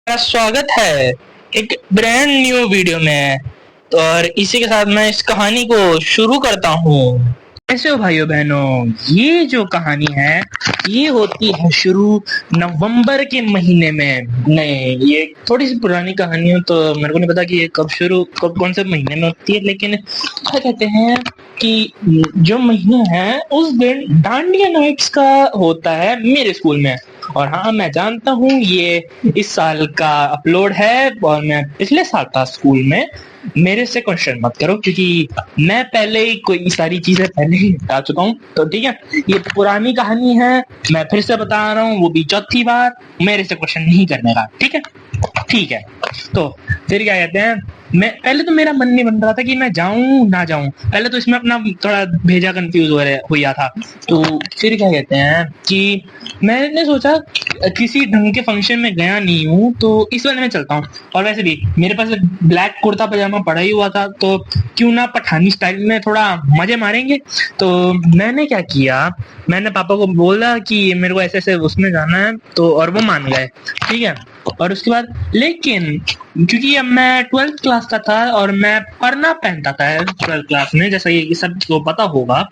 मेरा स्वागत है एक ब्रांड न्यू वीडियो में। तो और इसी के साथ मैं इस कहानी को शुरू करता हूँ। कैसे हो भाइयों बहनों, ये जो कहानी है ये होती है शुरू नवंबर के महीने में। नहीं, ये थोड़ी सी पुरानी कहानी है तो मेरे को नहीं पता कि ये कब कौन से महीने में होती है, लेकिन क्या कहते हैं कि जो महीना है उस दिन डांडिया नाइट्स का होता है मेरे स्कूल में। और हाँ, मैं जानता हूँ ये इस साल का अपलोड है और मैं पिछले साल था स्कूल में। मेरे से क्वेश्चन मत करो क्योंकि मैं पहले ही कोई सारी चीजें पहले ही बता चुका हूँ। तो ठीक है, ये पुरानी कहानी है, मैं फिर से बता रहा हूँ, वो भी चौथी बार। मेरे से क्वेश्चन नहीं करने का, ठीक है? ठीक है। तो फिर क्या कहते हैं, मैं पहले तो मेरा मन नहीं बन रहा था कि मैं जाऊं ना जाऊं। पहले तो इसमें अपना थोड़ा भेजा कंफ्यूज हो गया था। तो फिर क्या कहते हैं कि मैंने सोचा किसी ढंग के फंक्शन में गया नहीं हूँ तो इस वाले में चलता हूँ। और वैसे भी मेरे पास ब्लैक कुर्ता पजामा पड़ा ही हुआ था, तो क्यों ना पठानी स्टाइल में थोड़ा मजे मारेंगे। तो मैंने क्या किया, मैंने पापा को बोला कि मेरे को ऐसे ऐसे उसमें जाना है, तो और वो मान गए, ठीक है। और उसके बाद लेकिन क्योंकि अब मैं 12th क्लास का था और मैं परना पहनता था 12th क्लास में, जैसा ये सब को पता होगा,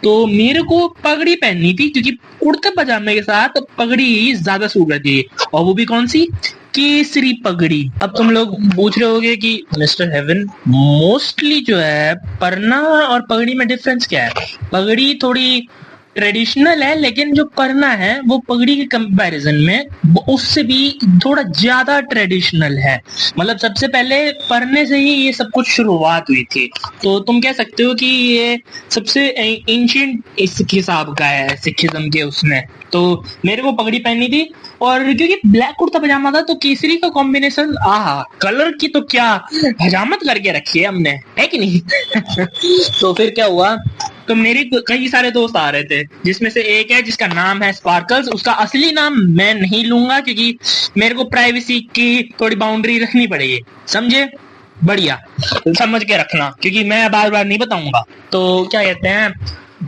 तो मेरे को पगड़ी पहननी थी क्योंकि कुर्ते पजामे के साथ पगड़ी ज्यादा सूट रहती है। और वो भी कौन सी? केसरी पगड़ी। अब तुम लोग पूछ रहे होगे कि मिस्टर हेवन, मोस्टली जो है परना और पगड़ी में डिफरेंस क्या है? पगड़ी थोड़ी ट्रेडिशनल है, लेकिन जो परना है वो पगड़ी के कंपैरिजन में उससे भी थोड़ा ज्यादा ट्रेडिशनल है। मतलब सबसे पहले परने से ही ये सब कुछ शुरुआत हुई थी। तो तुम कह सकते हो कि ये सबसे एंशिएंट इस हिसाब का है सिखिज्म के उसमें। तो मेरे को पगड़ी पहननी थी और क्योंकि ब्लैक कुर्ता पजामा था तो केसरी का कॉम्बिनेशन, आहा, कलर की तो क्या हजामत करके रखी है हमने, है कि नहीं? तो फिर क्या हुआ, तो मेरे कई सारे दोस्त आ रहे थे, जिसमें से एक है जिसका नाम है स्पार्कल्स। उसका असली नाम मैं नहीं लूंगा क्योंकि मेरे को प्राइवेसी की थोड़ी बाउंड्री रखनी पड़ेगी, समझे? बढ़िया समझ के रखना क्योंकि मैं बार बार नहीं बताऊंगा। तो क्या कहते हैं,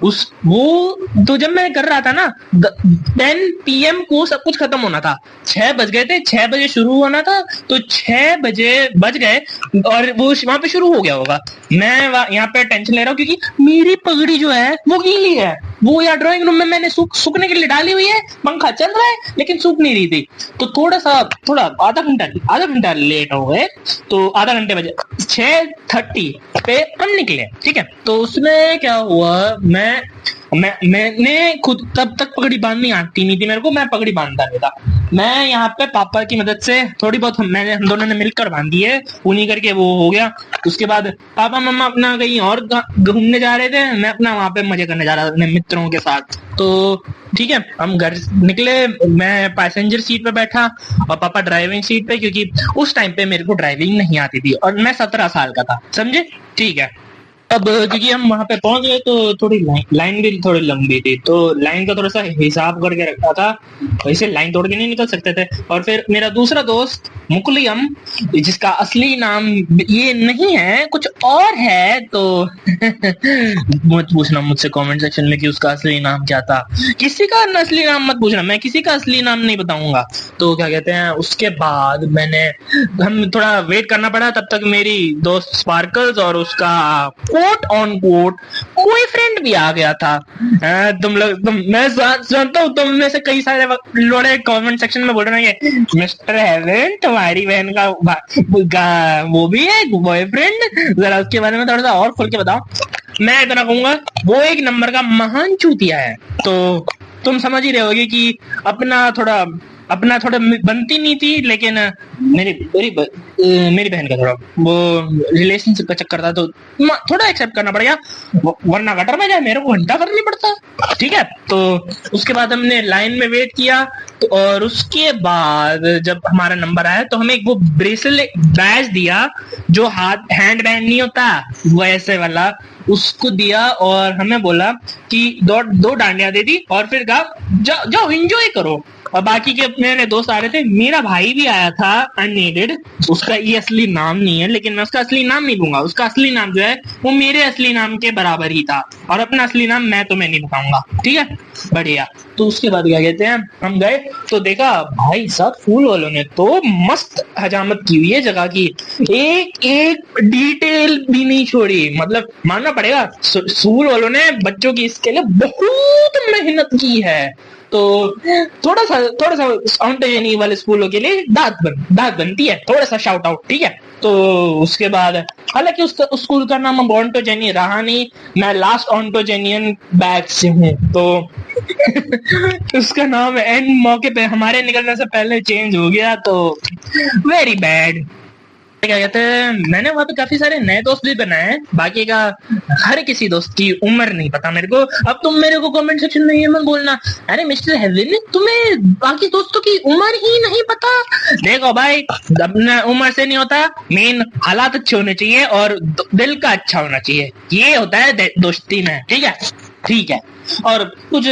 उस वो तो जब मैं कर रहा था ना 10 PM को सब कुछ खत्म होना था। 6 बज गए थे, 6 बजे शुरू होना था, तो 6 बजे बज गए और वो वहां पे शुरू हो गया होगा। मैं यहाँ पे टेंशन ले रहा हूँ क्योंकि मेरी पगड़ी जो है वो गीली है। वो यार ड्राइंग रूम में मैंने सूखने के लिए डाली हुई है, पंखा चल रहा है लेकिन सूख नहीं रही थी। तो थोड़ा आधा घंटा लेट हो गए। तो आधा घंटे बजे 6:30 पे हम निकले, ठीक है। तो उसमें क्या हुआ, मैंने खुद तब तक पगड़ी बांधनी आती नहीं थी मेरे को, मैं पगड़ी बांधता नहीं था। मैं यहाँ पे पापा की मदद से थोड़ी बहुत हम दोनों ने मिलकर बांधी है, उन्हीं करके वो हो गया। उसके बाद पापा मम्मा अपना कहीं और घूमने जा रहे थे, मैं अपना वहां पे मजे करने जा रहा था अपने मित्रों के साथ। तो ठीक है, हम घर निकले, मैं पैसेंजर सीट पे बैठा और पापा ड्राइविंग सीट पे, क्योंकि उस टाइम पे मेरे को ड्राइविंग नहीं आती थी और मैं 17 साल का था, समझे? ठीक है। अब क्योंकि हम वहां पे पहुंच गए तो थोड़ी लाइन भी थोड़ी लंबी थी, तो लाइन का थोड़ा सा हिसाब करके रखा था, वैसे लाइन तोड़ के नहीं निकल सकते थे। और फिर मेरा दूसरा दोस्त मुकुलियम, जिसका असली नाम ये नहीं है, कुछ और है, तो मत पूछना मुझसे कमेंट सेक्शन में कि उसका असली नाम क्या था। किसी का असली नाम मत पूछना, मैं किसी का असली नाम नहीं बताऊंगा। तो क्या कहते हैं, उसके बाद हम थोड़ा वेट करना पड़ा, तब तक मेरी दोस्त स्पार्कल्स और उसका कोट ऑन कोट बॉयफ्रेंड भी आ गया था। मैं जानता हूँ तुम में से कई सारे लोड़े कमेंट सेक्शन में बोल रहे हैं मिस्टर हेवन, तुम्हारी बहन का वो भी है बॉयफ्रेंड, जरा उसके बारे में थोड़ा सा और खुल के बताओ। मैं इतना कहूंगा वो एक नंबर का महान चूतिया है। तो तुम समझ ही रहे होगे कि अपना थोड़ा बनती नहीं थी, लेकिन मेरी बहन का थोड़ा वो रिलेशनशिप का चक्कर था, तो थोड़ा एक्सेप्ट करना पड़ेगा, वरना गटर में जाए मेरे को घंटा करनी पड़ता, ठीक है। तो उसके बाद हमने लाइन में वेट किया, तो और उसके बाद जब हमारा नंबर आया तो हमें वो ब्रेसलेट बैज दिया, जो हैंड बैंड नहीं होता वैसे वाला, उसको दिया और हमें बोला कि दो डांडिया दे दी और फिर कहा जाओ एंजॉय करो। और बाकी के मेरे दोस्त आ रहे थे, मेरा भाई भी आया था अननेडेड, उसका ये असली नाम नहीं है, लेकिन मैं उसका असली नाम नहीं दूंगा। उसका असली नाम जो है वो मेरे असली नाम के बराबर ही था, और अपना असली नाम मैं तुम्हें नहीं बताऊंगा, ठीक है? बढ़िया। तो उसके बाद क्या कहते हैं, हम गए तो देखा भाई साहब फूल वालों ने तो मस्त हजामत की हुई है जगह की, एक एक डिटेल भी नहीं छोड़ी। मतलब मानना पड़ेगा फूल वालों ने बच्चों की इसके लिए बहुत मेहनत की है। तो थोड़ा सा ऑन्टोजेनी वाले स्कूलों के लिए दाद बनती है, थोड़ा सा शाउट आउट, ठीक है। तो उसके बाद हालांकि उस स्कूल का नाम अब ऑन्टोजेनी रहा नहीं, मैं लास्ट ऑन्टोजेनियन बैच से हूँ, तो उसका नाम एंड मौके पे हमारे निकलने से पहले चेंज हो गया, तो वेरी बैड। क्या कहते हैं, मैंने वहां पे काफी सारे नए दोस्त भी बनाए हैं, बाकी का हर किसी दोस्त की उम्र नहीं पता मेरे को। अब तुम मेरे को कमेंट सेक्शन में ये मत बोलना अरे मिस्टर हेवन तुम्हें बाकी दोस्तों की उम्र ही नहीं पता। देखो भाई, अपना उम्र से नहीं होता, मेन हालात अच्छे होने चाहिए और दिल का अच्छा होना चाहिए, ये होता है दोस्ती में, ठीक है। ठीक है, और कुछ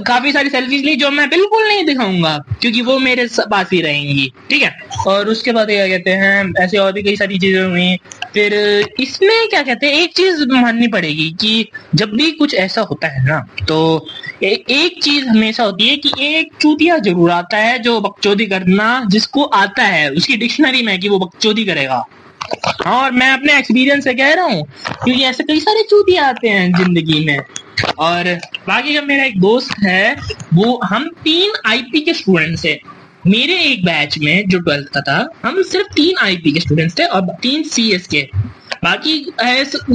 काफी सारी सेल्फीज ली जो मैं बिल्कुल नहीं दिखाऊंगा क्योंकि वो मेरे पास ही रहेंगी, ठीक है। और उसके बाद क्या कहते हैं, ऐसे और भी कई सारी चीजें हुई। फिर इसमें क्या कहते हैं, एक चीज माननी पड़ेगी कि जब भी कुछ ऐसा होता है ना, तो एक चीज हमेशा होती है कि एक चूतिया जरूर आता है जो बकचोदी करना जिसको आता है उसकी डिक्शनरी में कि वो बकचोदी करेगा। हाँ, और मैं अपने एक्सपीरियंस से कह रहा हूँ क्योंकि ऐसे कई सारे चूतिया आते हैं जिंदगी में। और बाकी का मेरा एक दोस्त है, वो हम 3 आईपी के स्टूडेंट्स हैं। मेरे एक बैच में जो 12th का था, हम सिर्फ 3 आईपी के स्टूडेंट्स थे और 3 सीएस के। बाकी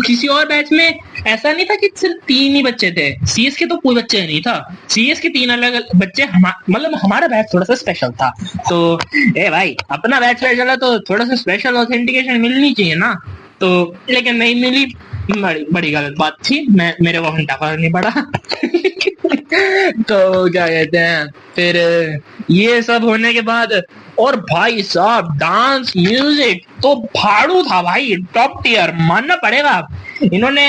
किसी और बैच में ऐसा नहीं था कि सिर्फ 3 ही बच्चे थे, सीएस के तो कोई बच्चे नहीं था, सीएस के 3 अलग अलग बच्चे। मतलब हमारा बैच थोड़ा सा स्पेशल था, तो ए भाई अपना बैच स्पेशल है तो थोड़ा सा स्पेशल ऑथेंटिकेशन मिलनी चाहिए ना, तो लेकिन नहीं मिली। बड़ी गलत बात थी, मेरे को घंटा फर्क नहीं पड़ा। तो क्या कहते हैं, फिर ये सब होने के बाद और भाई साहब डांस म्यूजिक तो फाड़ू था भाई, टॉप टियर मानना पड़ेगा। इन्होंने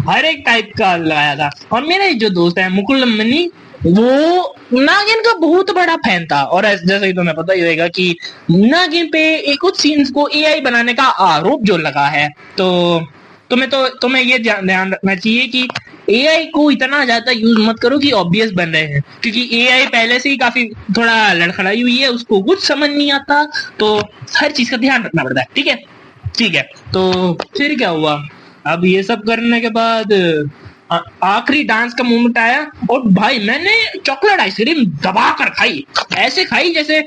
हर एक टाइप का लगाया था। और मेरा जो दोस्त है मुकुल मनी, वो नागिन का बहुत बड़ा फैन था। और जैसे कि तुम्हें पता ही होगा कि नागिन पे कुछ सीन्स को एआई बनाने का आरोप जो लगा है, तो तुम्हें ये ध्यान रखना चाहिए कि एआई को इतना ज्यादा यूज मत करो कि ऑब्वियस बन रहे हैं, क्योंकि एआई पहले से ही काफी थोड़ा लड़खड़ाई हुई है, उसको कुछ समझ नहीं आता, तो हर चीज का ध्यान रखना पड़ता है, ठीक है। ठीक है, तो फिर क्या हुआ, अब ये सब करने के बाद आखिरी डांस का मोमेंट आया और भाई मैंने चॉकलेट आइसक्रीम दबा कर खाई, ऐसे खाई जैसे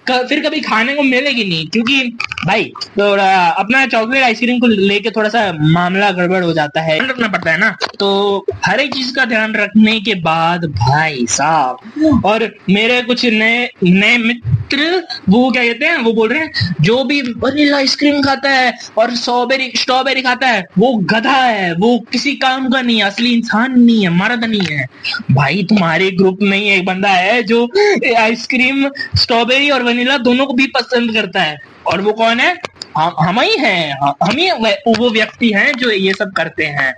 फिर कभी खाने को मिलेगी नहीं, क्योंकि भाई थोड़ा अपना चॉकलेट आइसक्रीम को लेके थोड़ा सा मामला गड़बड़ हो जाता है, रखना पड़ता है ना, तो हर एक चीज का ध्यान रखने के बाद भाई साहब, और मेरे कुछ नए मित्र वो क्या कहते हैं, वो बोल रहे हैं जो भी वनीला आइसक्रीम खाता है और स्ट्रॉबेरी खाता है वो गधा है, वो किसी काम का नहीं है, असली इंसान नहीं है, मर्द नहीं है। भाई तुम्हारे ग्रुप में ही एक बंदा है जो आइसक्रीम स्ट्रॉबेरी और वनीला दोनों को भी पसंद करता है, और वो कौन है, हम ही हैं, हम ही वो व्यक्ति हैं जो ये सब करते हैं।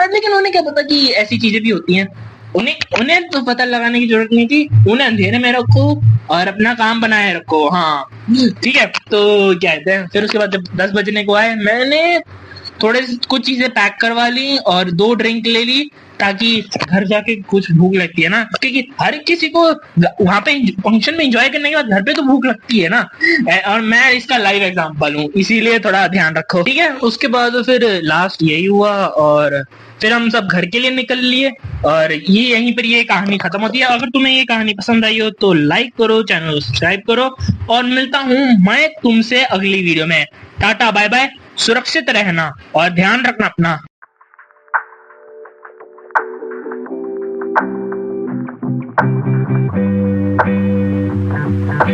लेकिन उन्हें क्या पता कि ऐसी चीजें भी होती हैं, उन्हें तो पता लगाने की जरूरत नहीं थी, उन्हें अंधेरे में रखो और अपना काम बनाए रखो। हाँ ठीक है, तो क्या कहते हैं, फिर उसके बाद जब 10 बजने को आए, मैंने थोड़े कुछ चीजें पैक करवा ली और 2 ड्रिंक ले ली, ताकि घर जाके कुछ भूख लगती है ना, क्योंकि हर किसी को वहां पे फंक्शन में एंजॉय करने के बाद घर पे तो भूख लगती है ना, और मैं इसका लाइव एग्जांपल हूँ, इसीलिए थोड़ा ध्यान रखो, ठीक है। उसके बाद फिर लास्ट यही हुआ और फिर हम सब घर के लिए निकल लिए, और ये यहीं पर ये कहानी खत्म होती है। अगर तुम्हें ये कहानी पसंद आई हो तो लाइक करो, चैनल को सब्सक्राइब करो, और मिलता हूँ मैं तुमसे अगली वीडियो में। टाटा बाय बाय, सुरक्षित रहना और ध्यान रखना अपना।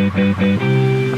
Thank you.